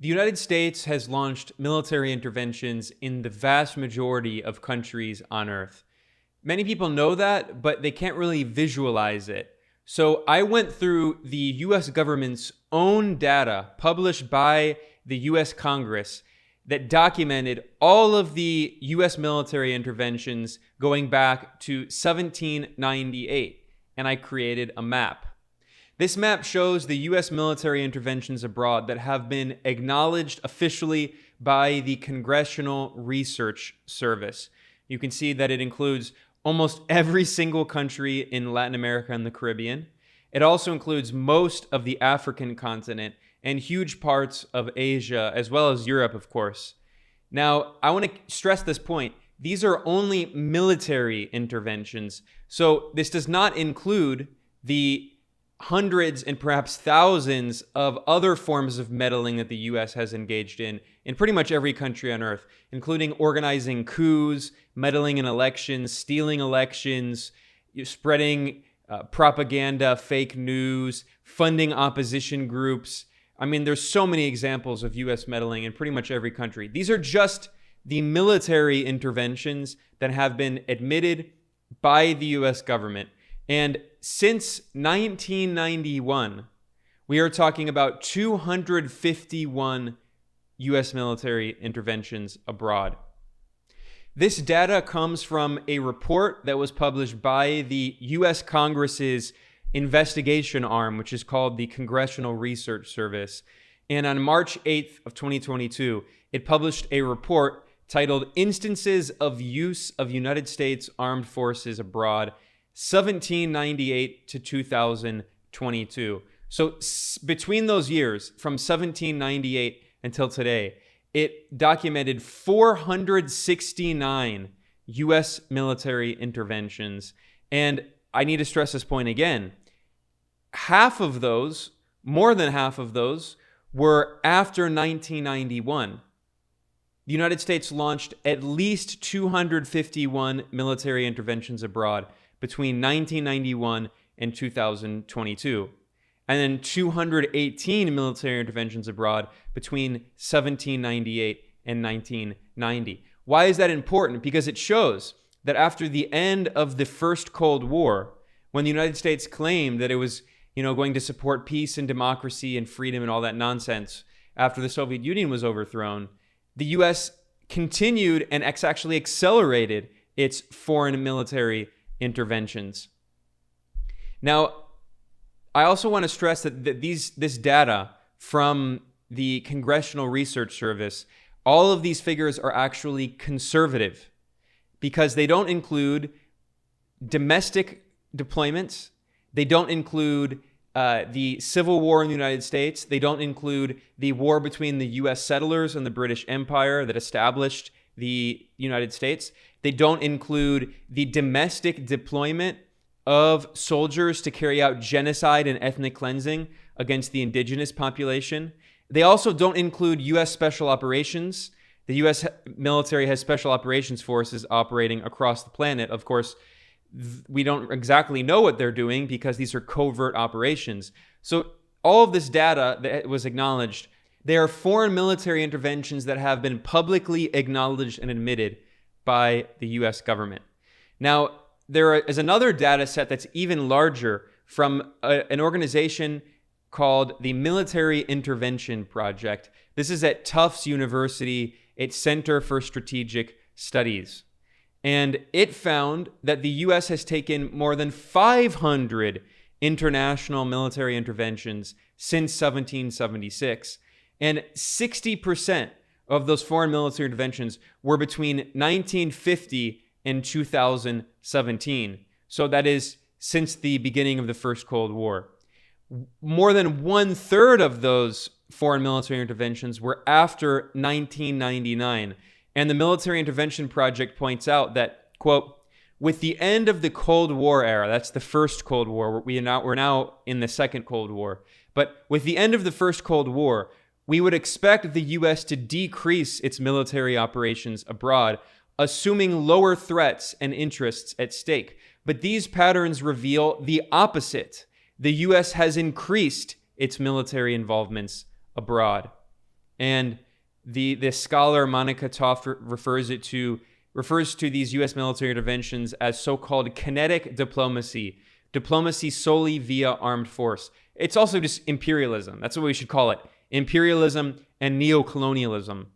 The United States has launched military interventions in the vast majority of countries on Earth. Many people know that, but they can't really visualize it. So I went through the US government's own data published by the US Congress that documented all of the US military interventions going back to 1798, and I created a map. This map shows the US military interventions abroad that have been acknowledged officially by the Congressional Research Service. You can see that it includes almost every single country in Latin America and the Caribbean. It also includes most of the African continent and huge parts of Asia, as well as Europe, of course. Now, I want to stress this point. These are only military interventions. So this does not include the hundreds and perhaps thousands of other forms of meddling that the U.S. has engaged in pretty much every country on Earth, including organizing coups, meddling in elections, stealing elections, spreading propaganda, fake news, funding opposition groups. I mean, there's so many examples of U.S. meddling in pretty much every country. These are just the military interventions that have been admitted by the U.S. government. And since 1991, we are talking about 251 U.S. military interventions abroad. This data comes from a report that was published by the U.S. Congress's investigation arm, which is called the Congressional Research Service. And on March 8th of 2022, it published a report titled Instances of Use of United States Armed Forces Abroad, 1798 to 2022. So between those years, from 1798 until today, it documented 469 U.S. military interventions. And I need to stress this point again. Half of those, more than half of those, were after 1991. The United States launched at least 251 military interventions abroad between 1991 and 2022, and then 218 military interventions abroad between 1798 and 1990. Why is that important? Because it shows that after the end of the First Cold War, when the United States claimed that it was, going to support peace and democracy and freedom and all that nonsense after the Soviet Union was overthrown, the U.S. continued and actually accelerated its foreign military interventions. Now, I also want to stress that this data from the Congressional Research Service, all of these figures are actually conservative because they don't include domestic deployments. They don't include the Civil War in the United States. They don't include the war between the U.S. settlers and the British Empire that established the United States. They don't include the domestic deployment of soldiers to carry out genocide and ethnic cleansing against the indigenous population. They also don't include U.S. special operations. The U.S. military has special operations forces operating across the planet. Of course, we don't exactly know what they're doing because these are covert operations. So all of this data that was acknowledged, they are foreign military interventions that have been publicly acknowledged and admitted by the U.S. government. Now, there is another data set that's even larger from an organization called the Military Intervention Project. This is at Tufts University, its Center for Strategic Studies. And it found that the U.S. has taken more than 500 international military interventions since 1776. And 60% of those foreign military interventions were between 1950 and 2017. So that is since the beginning of the First Cold War. More than 1/3 of those foreign military interventions were after 1999. And the Military Intervention Project points out that, quote, with the end of the Cold War era, that's the First Cold War, we're now in the Second Cold War, but with the end of the First Cold War, we would expect the U.S. to decrease its military operations abroad, assuming lower threats and interests at stake. But these patterns reveal the opposite. The U.S. has increased its military involvements abroad. And the scholar Monica Toft refers to these U.S. military interventions as so-called kinetic diplomacy solely via armed force. It's also just imperialism. That's what we should call it. Imperialism and neocolonialism.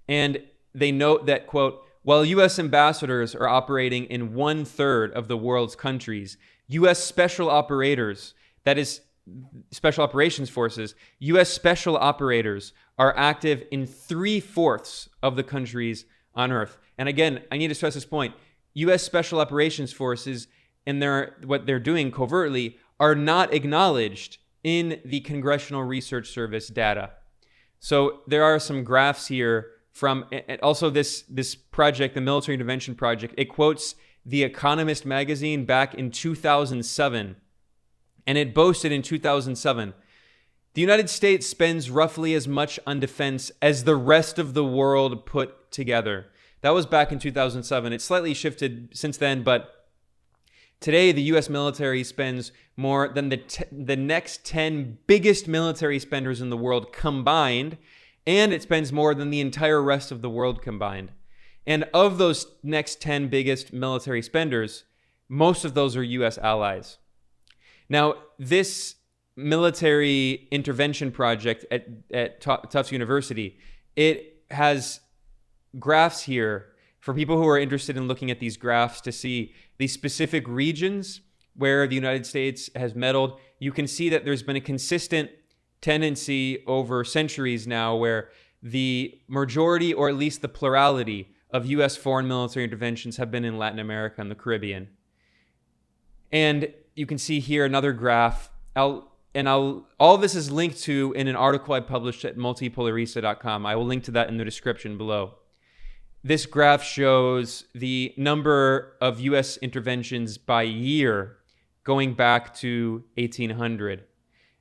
And they note that, quote, while U.S. ambassadors are operating in 1/3 of the world's countries, U.S. special operators, that is, special operations forces, U.S. special operators are active in 3/4 of the countries on Earth. And again, I need to stress this point. U.S. special operations forces and what they're doing covertly are not acknowledged in the Congressional Research Service data. So there are some graphs here from, and also this project, the Military Intervention Project. It quotes The Economist magazine back in 2007. And it boasted in 2007, the United States spends roughly as much on defense as the rest of the world put together. That was back in 2007. It slightly shifted since then, but today the U.S. military spends more than the next 10 biggest military spenders in the world combined, and it spends more than the entire rest of the world combined. And of those next 10 biggest military spenders, most of those are U.S. allies. Now, this military intervention project at Tufts University, it has graphs here for people who are interested in looking at these graphs to see the specific regions where the United States has meddled. You can see that there's been a consistent tendency over centuries now where the majority, or at least the plurality, of U.S. foreign military interventions have been in Latin America and the Caribbean. And you can see here another graph. All this is linked to in an article I published at multipolarista.com. I will link to that in the description below. This graph shows the number of U.S. interventions by year going back to 1800.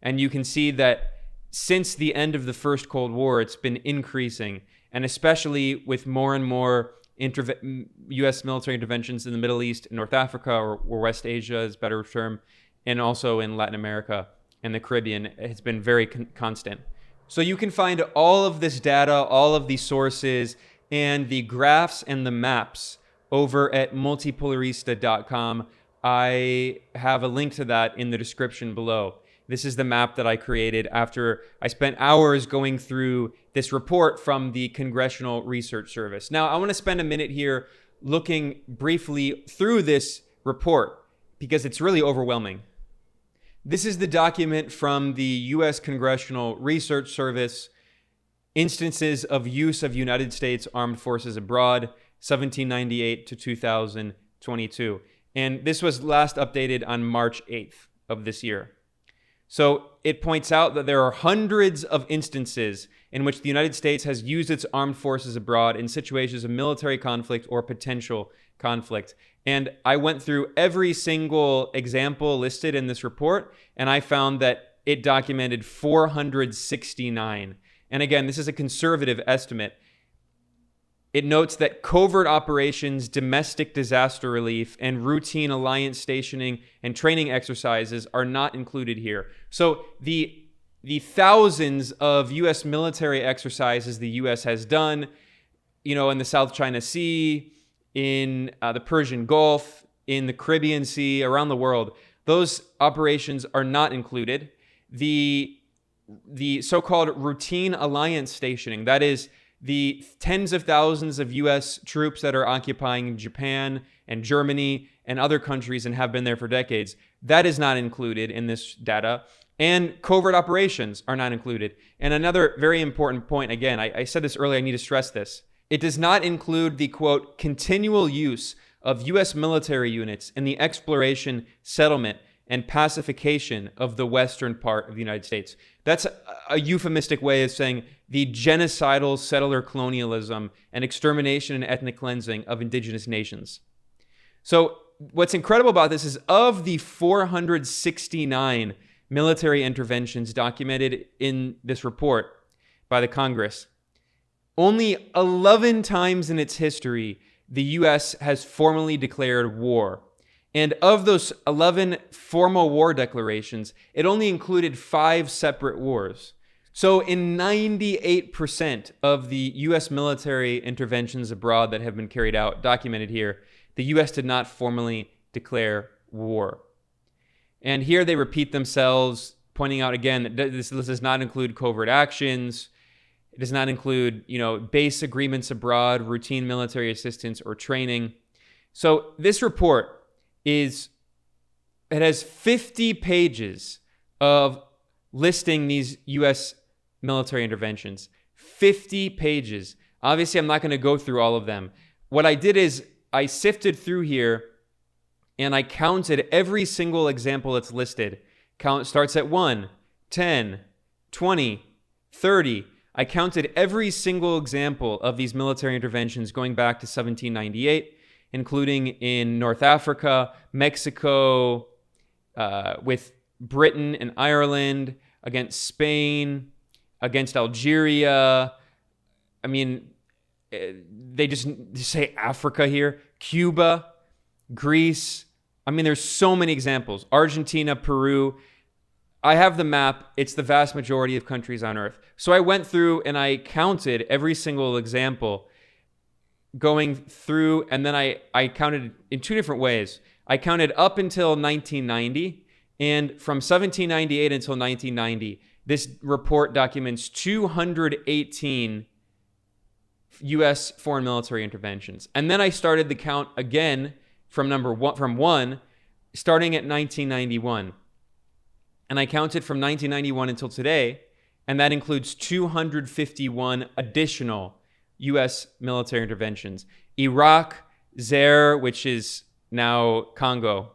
And you can see that since the end of the First Cold War, it's been increasing, and especially with more and more U.S. military interventions in the Middle East, North Africa, or West Asia is a better term, and also in Latin America and the Caribbean, it's been very constant. So you can find all of this data, all of these sources, and the graphs and the maps over at multipolarista.com. I have a link to that in the description below. This is the map that I created after I spent hours going through this report from the Congressional Research Service. Now, I want to spend a minute here looking briefly through this report because it's really overwhelming. This is the document from the U.S. Congressional Research Service, Instances of Use of United States Armed Forces Abroad, 1798 to 2022. And this was last updated on March 8th of this year. So it points out that there are hundreds of instances in which the United States has used its armed forces abroad in situations of military conflict or potential conflict. And I went through every single example listed in this report, and I found that it documented 469. And again, this is a conservative estimate. It notes that covert operations, domestic disaster relief, and routine alliance stationing and training exercises are not included here. So the thousands of U.S. military exercises the U.S. has done, in the South China Sea, in the Persian Gulf, in the Caribbean Sea, around the world, those operations are not included. The so-called routine alliance stationing, that is, the tens of thousands of U.S. troops that are occupying Japan and Germany and other countries and have been there for decades, that is not included in this data. And covert operations are not included. And another very important point, again, I said this earlier, I need to stress this. It does not include the, quote, continual use of U.S. military units in the exploration, settlement, and pacification of the western part of the United States. That's a euphemistic way of saying the genocidal settler colonialism and extermination and ethnic cleansing of indigenous nations. So what's incredible about this is of the 469 military interventions documented in this report by the Congress, only 11 times in its history, the U.S. has formally declared war. And of those 11 formal war declarations, it only included 5 separate wars. So in 98% of the U.S. military interventions abroad that have been carried out, documented here, the U.S. did not formally declare war. And here they repeat themselves, pointing out again that this does not include covert actions. It does not include, base agreements abroad, routine military assistance, or training. So this report it has 50 pages of listing these U.S. military interventions. 50 pages. Obviously, I'm not going to go through all of them. What I did is I sifted through here and I counted every single example that's listed. Count starts at 1, 10, 20, 30. I counted every single example of these military interventions going back to 1798, including in North Africa, Mexico, with Britain and Ireland, against Spain, against Algeria. I mean, they just say Africa here. Cuba, Greece. I mean, there's so many examples. Argentina, Peru. I have the map. It's the vast majority of countries on Earth. So I went through and I counted every single example going through, and then I counted in two different ways. I counted up until 1990, and from 1798 until 1990, this report documents 218 U.S. foreign military interventions. And then I started the count again from one, starting at 1991. And I counted from 1991 until today, and that includes 251 additional U.S. military interventions. Iraq, Zaire, which is now Congo,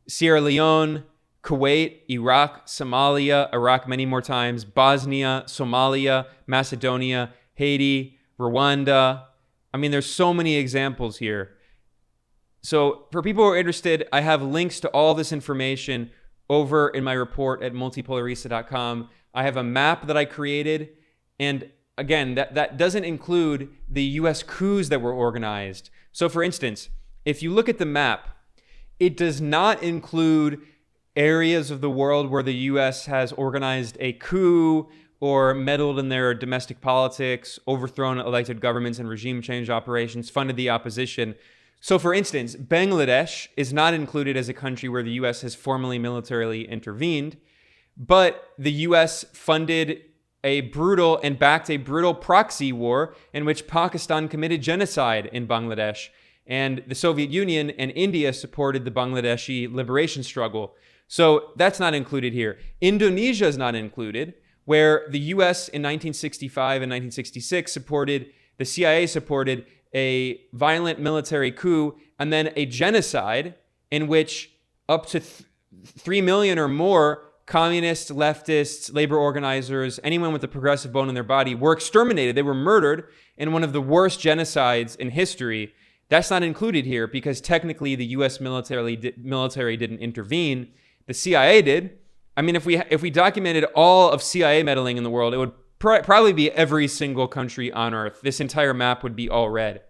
Sierra Leone, Kuwait, Iraq, Somalia, Iraq many more times, Bosnia, Somalia, Macedonia, Haiti, Rwanda. I mean, there's so many examples here. So for people who are interested, I have links to all this information over in my report at multipolarista.com. I have a map that I created. And again, that doesn't include the U.S. coups that were organized. So for instance, if you look at the map, it does not include areas of the world where the U.S. has organized a coup or meddled in their domestic politics, overthrown elected governments and regime change operations, funded the opposition. So for instance, Bangladesh is not included as a country where the U.S. has formally militarily intervened, but the U.S. funded a brutal and backed a brutal proxy war in which Pakistan committed genocide in Bangladesh, and the Soviet Union and India supported the Bangladeshi liberation struggle. So that's not included here. Indonesia is not included, where the U.S. in 1965 and 1966 the CIA supported a violent military coup and then a genocide in which up to 3 million or more communists, leftists, labor organizers, anyone with a progressive bone in their body were exterminated. They were murdered in one of the worst genocides in history. That's not included here because technically the U.S. military didn't intervene. The CIA did. I mean, if we documented all of CIA meddling in the world, it would probably be every single country on Earth. This entire map would be all red.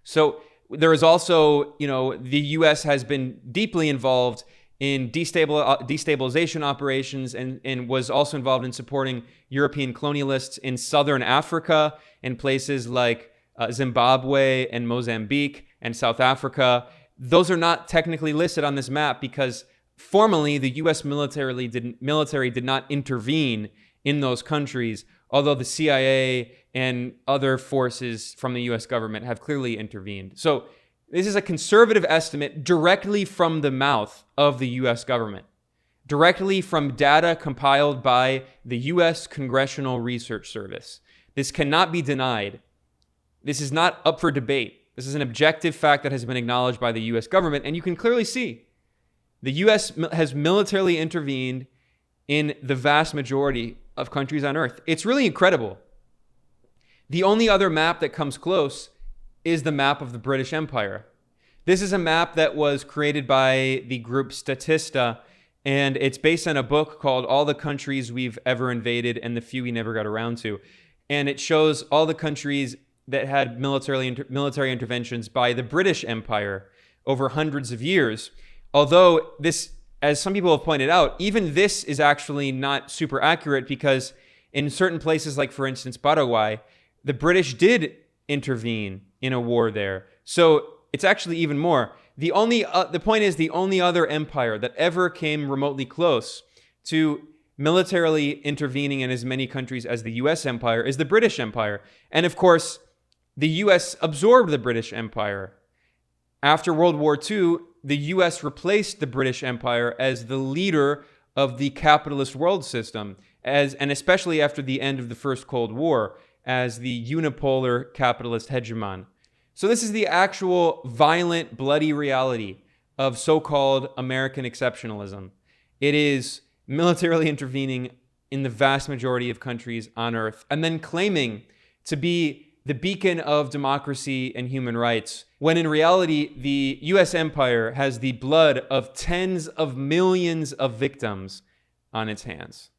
So there is also, the U.S. has been deeply involved in destabilization operations and was also involved in supporting European colonialists in southern Africa and places like Zimbabwe and Mozambique and South Africa. Those are not technically listed on this map because formally the U.S. military did not intervene in those countries, although the CIA and other forces from the U.S. government have clearly intervened. So this is a conservative estimate directly from the mouth of the U.S. government, directly from data compiled by the U.S. Congressional Research Service. This cannot be denied. This is not up for debate. This is an objective fact that has been acknowledged by the U.S. government, and you can clearly see the U.S. has militarily intervened in the vast majority of countries on Earth. It's really incredible. The only other map that comes close is the map of the British Empire. This is a map that was created by the group Statista, and it's based on a book called All the Countries We've Ever Invaded and the Few We Never Got Around to. And it shows all the countries that had military interventions by the British Empire over hundreds of years. Although this, as some people have pointed out, even this is actually not super accurate because In certain places, like for instance Paraguay, the British did intervene in a war there. So it's actually even more. The point is, the only other empire that ever came remotely close to militarily intervening in as many countries as the US Empire is the British Empire. And of course, the US absorbed the British Empire. After World War II, the US replaced the British Empire as the leader of the capitalist world system, and especially after the end of the First Cold War, as the unipolar capitalist hegemon. So this is the actual violent, bloody reality of so-called American exceptionalism. It is militarily intervening in the vast majority of countries on Earth, and then claiming to be the beacon of democracy and human rights, when in reality, the US empire has the blood of tens of millions of victims on its hands.